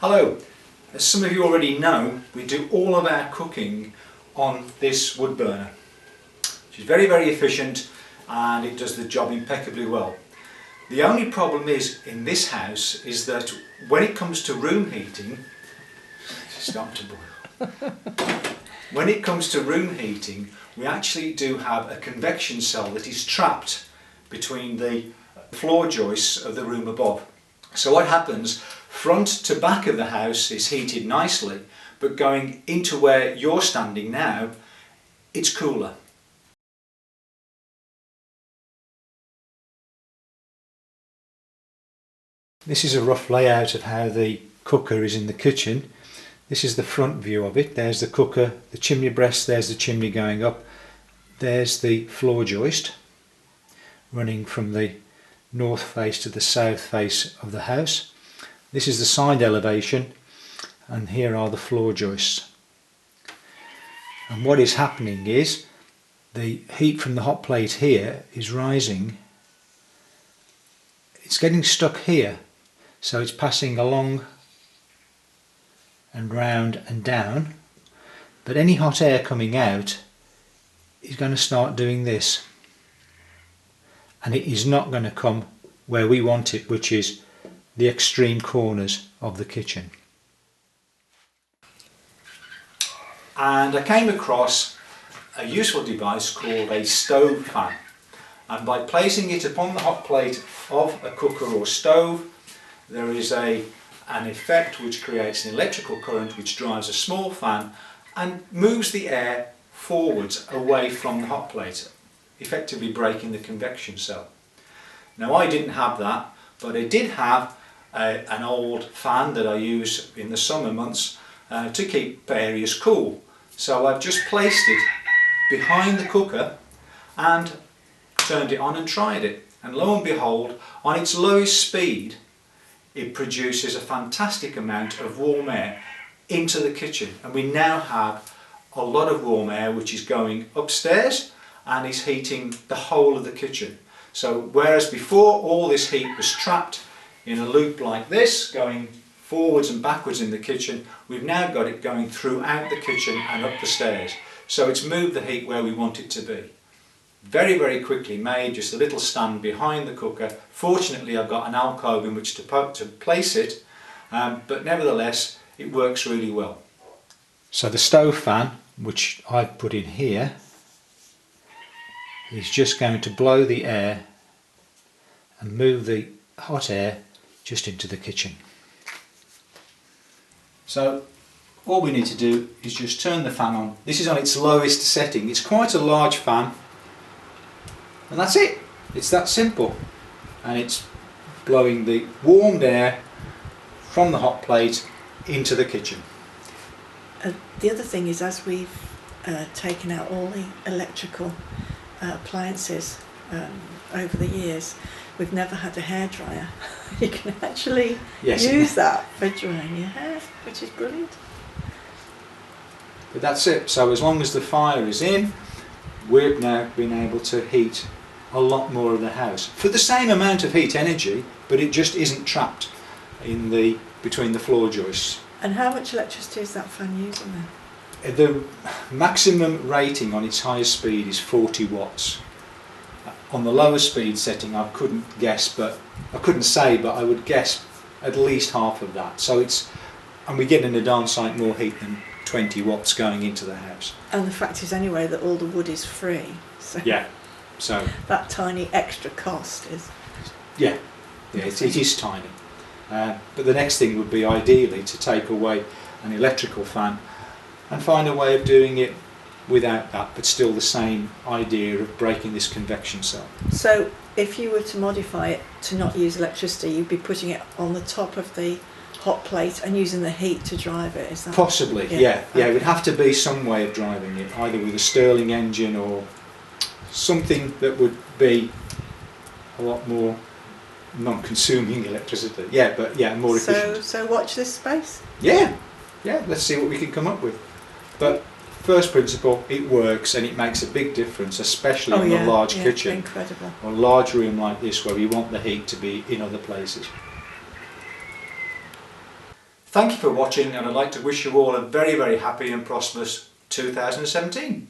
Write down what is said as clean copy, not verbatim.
Hello, as some of you already know, we do all of our cooking on this wood burner, which is very efficient and it does the job impeccably well. The only problem is in this house is that when it comes to room heating, it's starting to boil. When it comes to room heating, we actually do have a convection cell that is trapped between the floor joists of the room above. So what happens, front to back of the house is heated nicely, but going into where you're standing now, it's cooler. This is a rough layout of how the cooker is in the kitchen. This is the front view of it. There's the cooker, the chimney breast, there's the chimney going up. There's the floor joist running from the north face to the south face of the house. This is the side elevation, and here are the floor joists. And what is happening is the heat from the hot plate here is rising. It's getting stuck here, so it's passing along and round and down, but any hot air coming out is going to start doing this, and it is not going to come where we want it, which is the extreme corners of the kitchen. And I came across a useful device called a stove fan, and by placing it upon the hot plate of a cooker or stove, there is an effect which creates an electrical current which drives a small fan and moves the air forwards away from the hot plate, effectively breaking the convection cell. Now I didn't have that, but I did have an old fan that I use in the summer months to keep areas cool. So I've just placed it behind the cooker and turned it on and tried it, and lo and behold, on its lowest speed it produces a fantastic amount of warm air into the kitchen, and we now have a lot of warm air which is going upstairs and is heating the whole of the kitchen. So whereas before all this heat was trapped in a loop like this, going forwards and backwards in the kitchen, we've now got it going throughout the kitchen and up the stairs. So it's moved the heat where we want it to be. Very quickly made, just a little stand behind the cooker. Fortunately I've got an alcove in which to place it, but nevertheless it works really well. So the stove fan, which I've put in here, is just going to blow the air and move the hot air just into the kitchen. So all we need to do is just turn the fan on. This is on its lowest setting. It's quite a large fan, and that's it. It's that simple, and it's blowing the warmed air from the hot plate into the kitchen. The other thing is, as we've taken out all the electrical appliances over the years, we've never had a hairdryer. You can actually use that for drying your hair, which is brilliant. But that's it. So as long as the fire is in, we've now been able to heat a lot more of the house for the same amount of heat energy, but it just isn't trapped in between the floor joists. And how much electricity is that fan using then? The maximum rating on its highest speed is 40 watts. On the lower speed setting I couldn't say, but I would guess at least half of that. So and we're getting a darn sight more heat than 20 watts going into the house. And the fact is anyway that all the wood is free. So that tiny extra cost is... Yeah, it is tiny. But the next thing would be ideally to take away an electrical fan and find a way of doing it without that, but still the same idea of breaking this convection cell. So if you were to modify it to not use electricity, you'd be putting it on the top of the hot plate and using the heat to drive it, is that? Possibly, yeah. It would have to be some way of driving it, either with a Stirling engine or something that would be a lot more non-consuming electricity. More efficient. So watch this space. Yeah, let's see what we can come up with. But first principle, it works and it makes a big difference, especially in a large kitchen. Incredible. Or a large room like this where we want the heat to be in other places. Thank you for watching, and I'd like to wish you all a very, very happy and prosperous 2017.